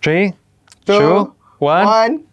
3, 2, 2, 1. 1.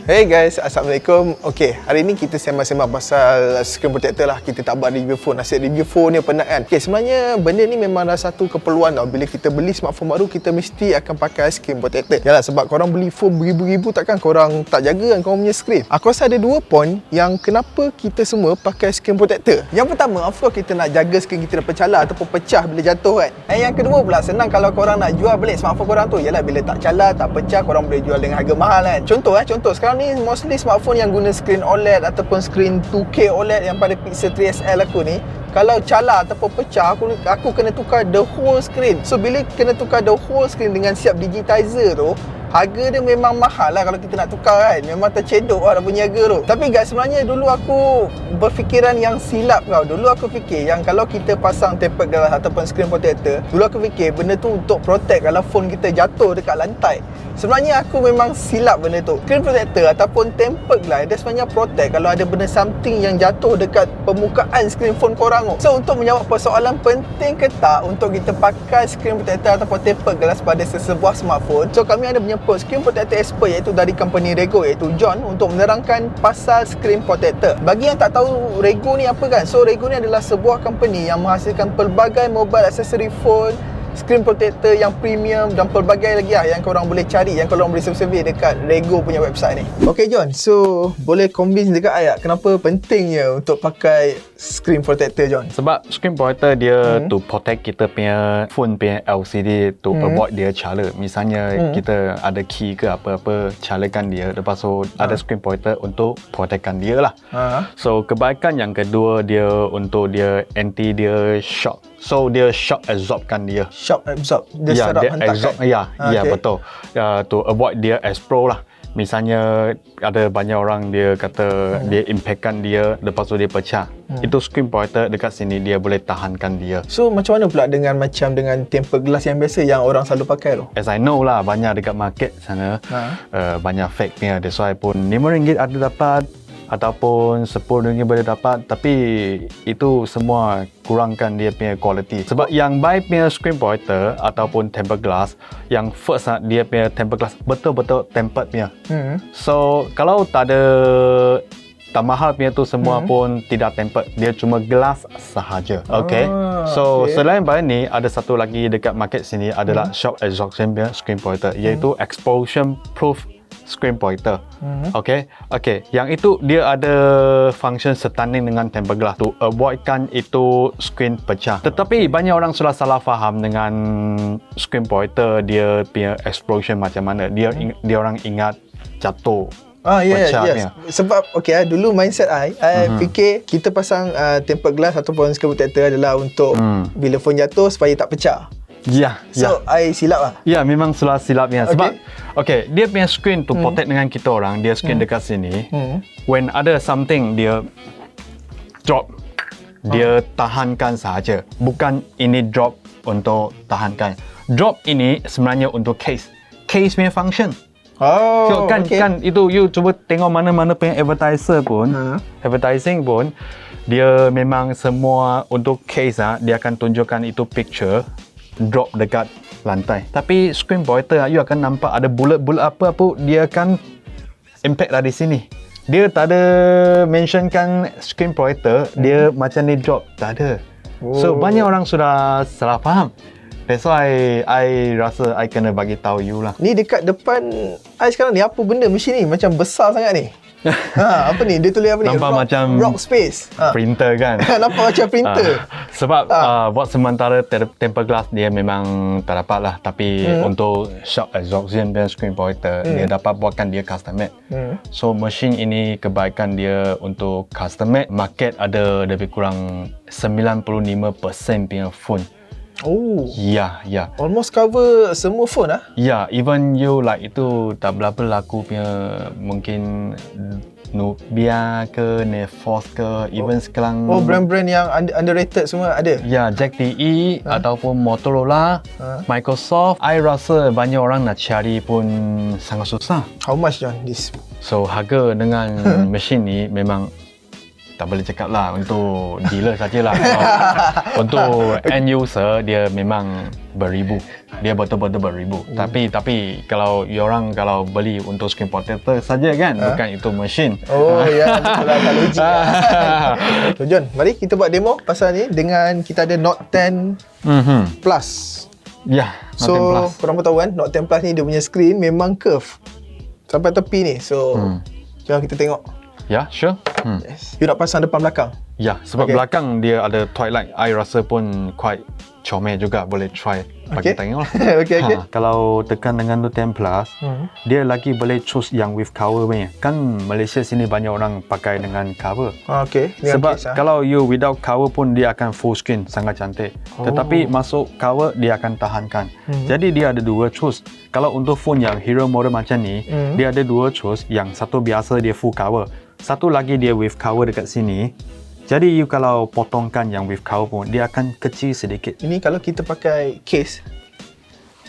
Hey guys, Assalamualaikum. Okay, hari ni kita sembang-sembang pasal screen protector lah. Kita tak buat review phone. Asyik review phone ni penat kan. Okay, sebenarnya benda ni memang dah satu keperluan tau. Bila kita beli smartphone baru, kita mesti akan pakai screen protector. Yalah, sebab korang beli phone beribu-ribu, takkan korang tak jaga kan korang punya screen. Aku rasa ada dua point yang kenapa kita semua pakai screen protector. Yang pertama, of course kita nak jaga screen kita dah pecah ataupun pecah bila jatuh kan. Yang kedua pula, senang kalau korang nak jual balik smartphone korang tu. Yalah, bila tak calar, tak pecah, korang boleh jual dengan harga mahal kan. Contoh sekarang ni mostly smartphone yang guna screen OLED ataupun screen 2K OLED yang pada Pixel 3XL aku ni, kalau calar ataupun pecah, aku kena tukar the whole screen. So bila kena tukar the whole screen dengan siap digitizer tu, harga dia memang mahal lah kalau kita nak tukar kan. Memang tercedok lah punya harga tu. Tapi guys, sebenarnya dulu aku berfikiran yang silap tau. Dulu aku fikir yang kalau kita pasang tempered glass ataupun screen protector, dulu aku fikir benda tu untuk protect kalau phone kita jatuh dekat lantai. Sebenarnya aku memang silap benda tu. Screen protector ataupun tempered glass, dia sebenarnya protect kalau ada benda something yang jatuh dekat permukaan screen phone korang tu. So untuk menjawab persoalan penting ke tak untuk kita pakai screen protector ataupun tempered glass pada sesebuah smartphone, so kami ada punya screen protector expert iaitu dari company Rego, iaitu John, untuk menerangkan pasal screen protector. Bagi yang tak tahu Rego ni apa kan, so Rego ni adalah sebuah company yang menghasilkan pelbagai mobile accessory phone, screen protector yang premium dan pelbagai lagi lah yang korang boleh cari, yang korang boleh survey dekat Rego punya website ni. Okay John, so boleh convince dekat I tak kenapa pentingnya untuk pakai screen protector John? Sebab screen protector dia to protect kita punya phone punya LCD to avoid dia colour. Misalnya kita ada key ke apa-apa, colourkan dia. Lepas tu ada screen protector untuk protectkan dia lah. So kebaikan yang kedua dia untuk dia anti dia shock. So dia shock absorbkan dia. Shock absorb. Dia serap hentakan. Ya, betul. To avoid dia explode lah. Misalnya ada banyak orang dia kata dia impactkan dia, lepas tu dia pecah. Itu screen protector dekat sini dia boleh tahankan dia. So macam mana pula dengan tempered glass yang biasa yang orang selalu pakai tu? As I know lah, banyak dekat market sana banyak fake punya. That's why pun RM5 ada dapat ataupun RM10 boleh dapat, tapi itu semua kurangkan dia punya quality. Sebab yang baik punya screen protector ataupun tempered glass, yang first dia punya tempered glass betul-betul tempered punya. So kalau tak ada tak mahal punya tu semua pun tidak tempered, dia cuma glass sahaja. Okay. So selain pada ni, ada satu lagi dekat market sini adalah shock absorption punya screen protector, iaitu explosion proof screen protector. Okay. Yang itu dia ada function setanding dengan tempered glass tu avoidkan itu screen pecah. Tetapi banyak orang sudah salah faham dengan screen protector dia punya explosion macam mana. Dia orang ingat jatuh. Yes. Sebab dulu mindset I fikir kita pasang tempered glass ataupun screen protector adalah untuk bila phone jatuh supaya tak pecah. So I silap lah. Memang sudah silapnya. Sebab dia punya screen tu protect dengan kita orang. Dia screen dekat sini. When ada something dia drop, dia tahankan sahaja. Bukan ini drop untuk tahankan. Drop ini sebenarnya untuk case punya function. Kan itu you cuba tengok mana-mana punya advertising pun dia memang semua untuk case dia akan tunjukkan itu picture drop dekat lantai. Tapi screen protector you akan nampak ada bulat-bulat apa dia akan impact dari sini. Dia tak ada mentionkan screen protector dia macam ni drop, tak ada. So banyak orang sudah salah faham. That's why I rasa I kena bagi tahu you lah. Ni dekat depan I sekarang ni apa benda mesin ni macam besar sangat ni. Apa ni? Dia tulis apa ni? Nampak macam rock space. Printer kan? Nampak macam printer. Sebab buat sementara tempered glass dia memang tak dapat lah. Tapi untuk shock absorption dan screen protector dia dapat buatkan dia custom made. So mesin ini kebaikan dia untuk custom made. Market ada lebih kurang 95% punya phone. Almost cover semua phone lah. Even you like itu tak berapa laku punya, mungkin Nubia ke, Nephos ke, even sekarang brand-brand yang underrated semua ada. Jack TE ataupun Motorola, Microsoft. I rasa banyak orang nak cari pun sangat susah. How much John this? So harga dengan mesin ni memang tak boleh cakap lah untuk dealer sajalah. Untuk end user dia memang beribu. Dia betul-betul beribu. Tapi kalau orang kalau beli untuk screen protector saja kan, bukan itu mesin. Oh ya, betul lah, tak logik lah. So John, mari kita buat demo pasal ni dengan kita ada Note 10 Plus. Ya, So korang pun tahu kan, Note 10 Plus ni dia punya screen memang curve sampai tepi ni. So jom kita tengok. ya, sure. Yes. You nak pasang depan belakang? Ya, sebab belakang dia ada twilight. I rasa pun quite comel juga, boleh try bagi tengok lah. Okay. Kalau tekan dengan Note 10 Plus, dia lagi boleh choose yang with cover punya. Kan Malaysia sini banyak orang pakai dengan cover. Okay. Sebab kalau you without cover pun dia akan full screen, sangat cantik. Tetapi masuk cover dia akan tahankan. Jadi dia ada dua choose. Kalau untuk phone yang hero model macam ni, dia ada dua choose. Yang satu biasa dia full cover. Satu lagi dia with cover dekat sini. Jadi you kalau potongkan yang with cover pun dia akan kecil sedikit. Ini kalau kita pakai case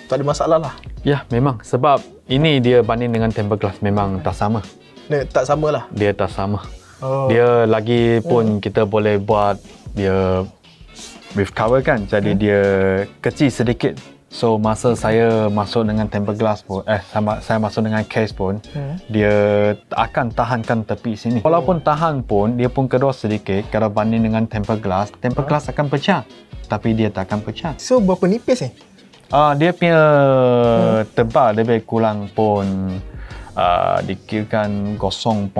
tak ada masalah lah. Ya, memang sebab ini dia banding dengan tempered glass memang tak sama. Tak sama lah. Dia tak sama. Dia lagi pun kita boleh buat dia with cover kan. Jadi dia kecil sedikit. So masa saya masuk dengan tempered glass pun saya masuk dengan case pun dia akan tahankan tepi sini. Walaupun tahan pun dia pun kedua sedikit kalau banding dengan tempered glass akan pecah. Tapi dia tak akan pecah. So berapa nipis ni? Dia punya tebal lebih kurang pun dikirakan 0.2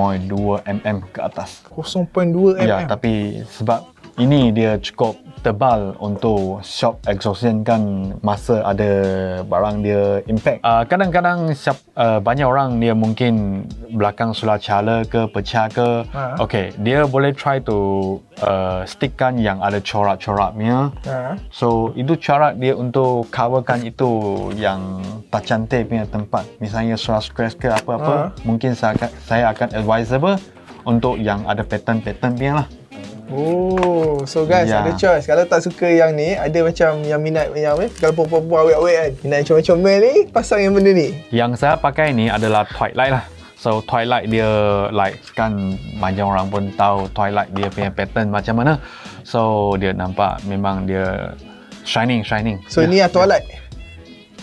mm ke atas. 0.2 mm. Ya, tapi sebab ini dia cukup tebal untuk shock exhaustion kan masa ada barang dia impact. Kadang-kadang banyak orang dia mungkin belakang sulah cala ke pecah ke. Okay, dia boleh try to stickkan yang ada corak-coraknya. So itu cara dia untuk coverkan itu yang tak cantik punya tempat. Misalnya sulah scratch ke apa-apa, mungkin saya akan advisable untuk yang ada pattern-pattern punya lah. Oh, so guys, ada choice. Kalau tak suka yang ni, ada macam yang minat yang kalau perempuan awet-awet kan, minat yang comel-comel ni, pasang yang benda ni. Yang saya pakai ni adalah twilight lah. So twilight dia like kan banyak orang pun tahu twilight dia punya pattern macam mana. So dia nampak memang dia shining. So ni twilight.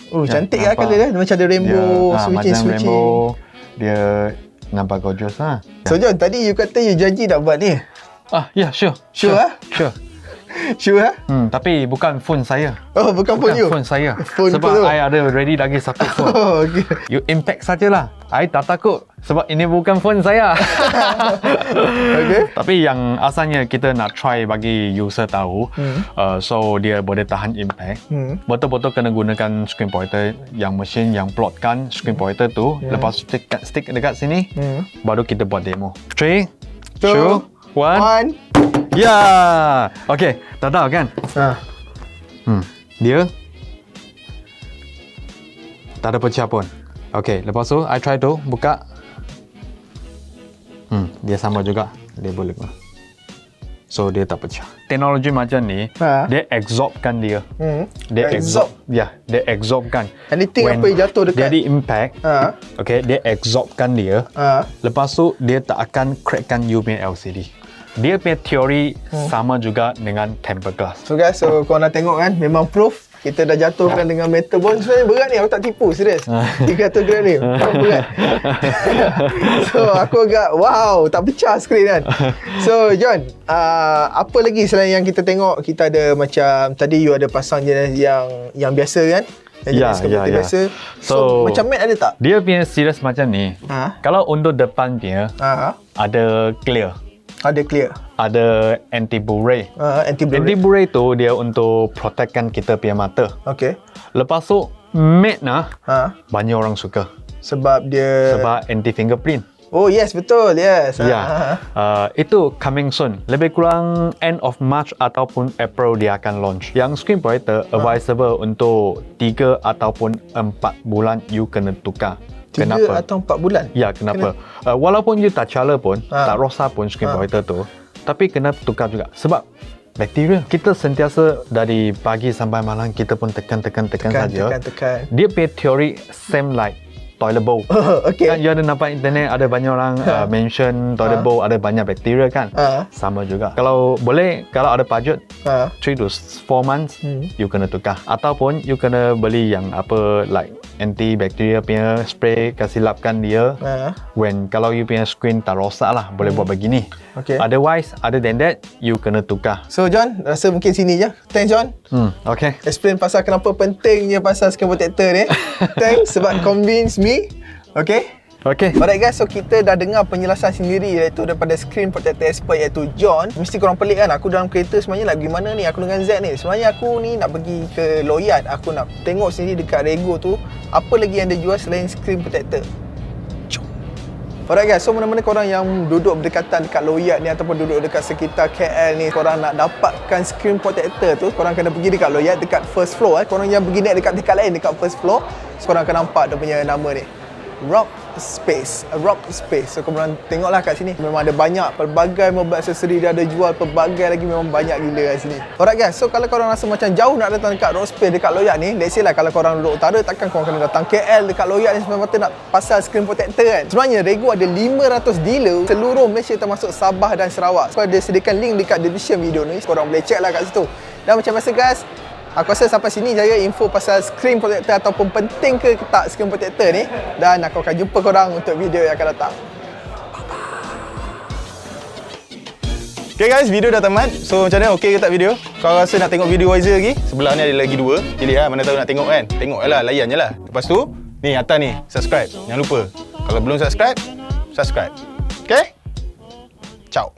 Oh, cantik lah colour dia. Macam ada rainbow, switching. Macam rainbow. Dia nampak gorgeous lah. So John, tadi you kata you janji nak buat ni. Ya, sure. Sure. Sure lah? Tapi bukan phone saya. Oh, bukan phone you? Phone saya. Phone sebab I ada ready lagi satu phone. Oh, okay. You impact sajalah. I tak takut. Sebab ini bukan phone saya. Okay. Tapi yang asalnya kita nak try bagi user tahu. So, dia boleh tahan impact. Betul-betul kena gunakan screen pointer yang mesin yang plotkan screen pointer tu. Lepas stick dekat sini. Baru kita buat demo. 3, 2, 1. Ya. Okay, tak tahu kan? Dia tak ada pecah pun. Okay, lepas tu I try tu buka. Dia sama juga. Dia boleh. So dia tak pecah. Teknologi macam ni, dia absorbkan dia. Dia absorb. Ya, dia absorbkan. Anything apa yang jatuh dekat jadi impact. Okay, dia absorbkan dia. Lepas tu dia tak akan crackkan you punya LCD. Dia punya teori sama juga dengan tempered glass. So guys, korang nak tengok kan, memang proof kita dah jatuhkan dengan metal bond. Sebenarnya berat ni, aku tak tipu, serius. 300 gram ni, berat. So aku agak, wow, tak pecah skrin kan. So John, apa lagi selain yang kita tengok, kita ada macam, tadi you ada pasang jenis yang biasa kan? Yang jenis biasa. So macam matte ada tak? Dia punya series macam ni. Kalau untuk depan dia, ada clear. Ada clear. Ada anti-Blu-ray. Anti-Blu-ray tu dia untuk protectkan kita punya mata. Okay. Lepas tu matte nah, banyak orang suka. Sebab anti-fingerprint. Oh yes, betul. Yes. Itu coming soon. Lebih kurang end of March ataupun April dia akan launch. Yang screen protector advisable untuk 3 ataupun 4 bulan you kena tukar. 3 atau 4 bulan? Ya, kenapa? Walaupun you tak cala pun, tak rosak pun screen protector tu, tapi kena tukar juga. Sebab bakteria. Kita sentiasa dari pagi sampai malam kita pun tekan saja. Tekan. Dia punya teori same like toilet bowl. Okay. Kan you ada nampak internet ada banyak orang mention toilet bowl ada banyak bakteria kan. Sama juga. Kalau boleh, kalau ada budget 3 to 4 months you kena tukar. Ataupun you kena beli yang apa like antibacteria punya spray, kasih lapkan dia. Kalau you punya screen tak rosak lah, boleh buat begini. Okay. Otherwise, other than that, you kena tukar. So John, rasa mungkin sini je. Thanks John. Okay. Explain pasal kenapa pentingnya pasal screen protector ni. Thanks sebab convince me. Okay. Okay. Alright guys, so kita dah dengar penjelasan sendiri iaitu daripada screen protector expert iaitu John. Mesti korang pelik kan, aku dalam kereta sebenarnya nak pergi mana ni, aku dengan Z ni. Sebenarnya aku ni nak pergi ke Loyat, aku nak tengok sendiri dekat Rego tu apa lagi yang dia jual selain screen protector. Alright guys, so mana-mana korang yang duduk berdekatan dekat Loyat ni ataupun duduk dekat sekitar KL ni, korang nak dapatkan screen protector tu, korang kena pergi dekat Loyat dekat first floor. Korang yang pergi naik dekat tingkat lain dekat first floor, so korang akan nampak dia punya nama ni, Rock Space. So korang tengoklah kat sini, memang ada banyak pelbagai mobile accessory dia ada jual, pelbagai lagi, memang banyak gila kat sini. Alright guys, so kalau korang rasa macam jauh nak datang dekat Rock Space dekat Loyat ni, let's say lah kalau korang duduk utara, takkan korang kena datang KL dekat Loyat ni semata-mata nak pasal screen protector kan. Sebenarnya Rego ada 500 dealer seluruh Malaysia termasuk Sabah dan Sarawak. So dia sediakan link dekat description video ni, korang boleh check lah kat situ. Dan macam biasa guys, aku rasa sampai sini jaya info pasal screen protector ataupun penting ke tak screen protector ni, dan aku akan jumpa korang untuk video yang akan datang. Okay guys, video dah tamat. So macam mana, okey ke tak video? Kau rasa nak tengok video Wiser lagi? Sebelah ni ada lagi 2. Pilih lah, mana tahu nak tengok kan. Tengok lah, layan je lah. Lepas tu, ni atas ni, subscribe. Jangan lupa. Kalau belum subscribe, subscribe. Okay? Ciao.